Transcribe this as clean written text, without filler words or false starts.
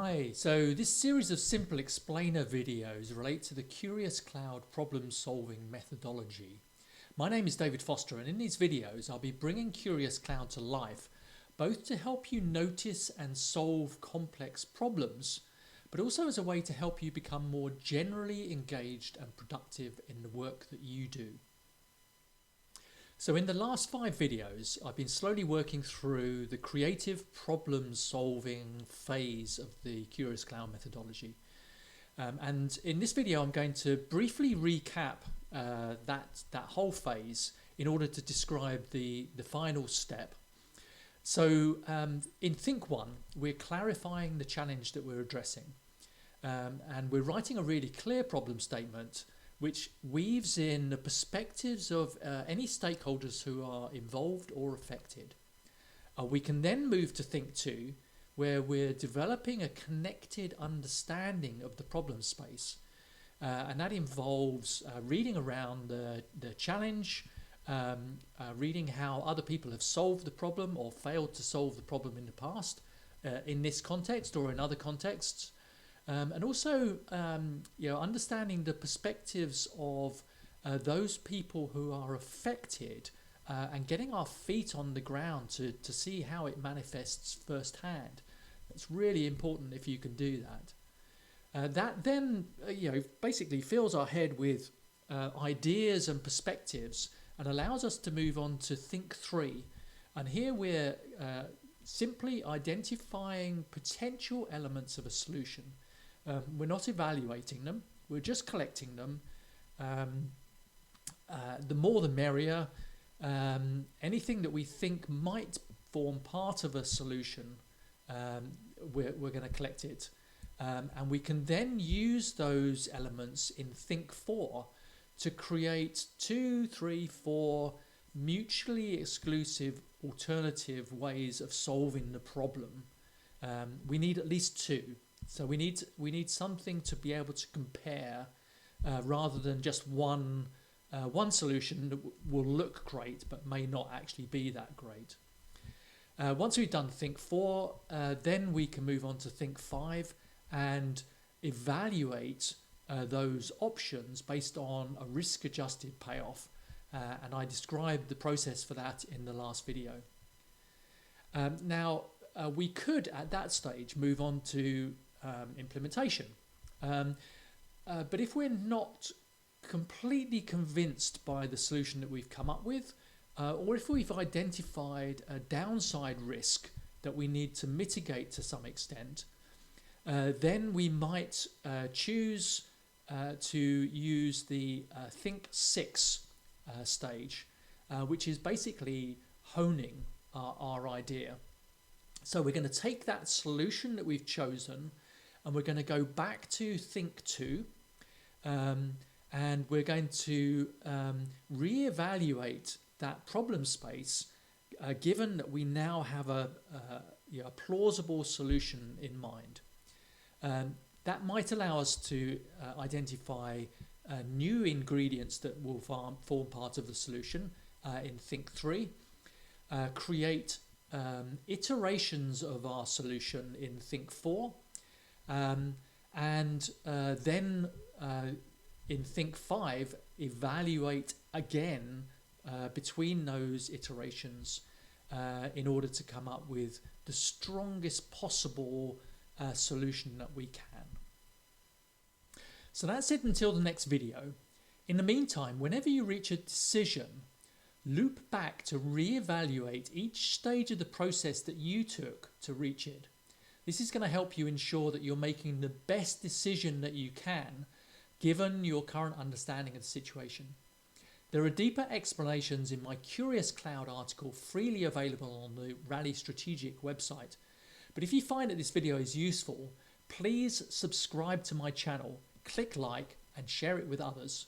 Hi, so this series of simple explainer videos relate to the Curious Cloud problem solving methodology. My name is David Foster, and in these videos I'll be bringing Curious Cloud to life, both to help you notice and solve complex problems, but also as a way to help you become more generally engaged and productive in the work that you do. So in the last 5 videos, I've been slowly working through the creative problem solving phase of the Curious Cloud methodology. And in this video, I'm going to briefly recap that whole phase in order to describe the final step. So in Think 1, we're clarifying the challenge that we're addressing. And we're writing a really clear problem statement which weaves in the perspectives of any stakeholders who are involved or affected. We can then move to Think 2, where we're developing a connected understanding of the problem space. And that involves reading around the challenge, reading how other people have solved the problem or failed to solve the problem in the past, in this context or in other contexts. And also, understanding the perspectives of those people who are affected and getting our feet on the ground to see how it manifests firsthand. It's really important if you can do that. That then, basically fills our head with ideas and perspectives and allows us to move on to Think 3. And here we're simply identifying potential elements of a solution. We're not evaluating them, we're just collecting them. The more the merrier. Anything that we think might form part of a solution, we're going to collect it. And we can then use those elements in Think 4 to create 2, 3, 4 mutually exclusive alternative ways of solving the problem. We need at least 2. So we need something to be able to compare rather than just one solution that will look great but may not actually be that great. Once we've done Think 4, then we can move on to Think 5 and evaluate those options based on a risk-adjusted payoff. And I described the process for that in the last video. Now, we could at that stage move on to implementation. But if we're not completely convinced by the solution that we've come up with, or if we've identified a downside risk that we need to mitigate to some extent, then we might choose to use the Think 6 stage, which is basically honing our idea. So we're going to take that solution that we've chosen and we're going to go back to Think 2, and we're going to re-evaluate that problem space given that we now have a plausible solution in mind. That might allow us to identify new ingredients that will form part of the solution in Think 3, create iterations of our solution in Think 4, and then in Think 5 evaluate again between those iterations in order to come up with the strongest possible solution that we can. So that's it until the next video. In the meantime, whenever you reach a decision, loop back to re-evaluate each stage of the process that you took to reach it. This is going to help you ensure that you're making the best decision that you can given your current understanding of the situation. There are deeper explanations in my Curious Cloud article freely available on the Rally Strategic website. But if you find that this video is useful, please subscribe to my channel, click like and share it with others.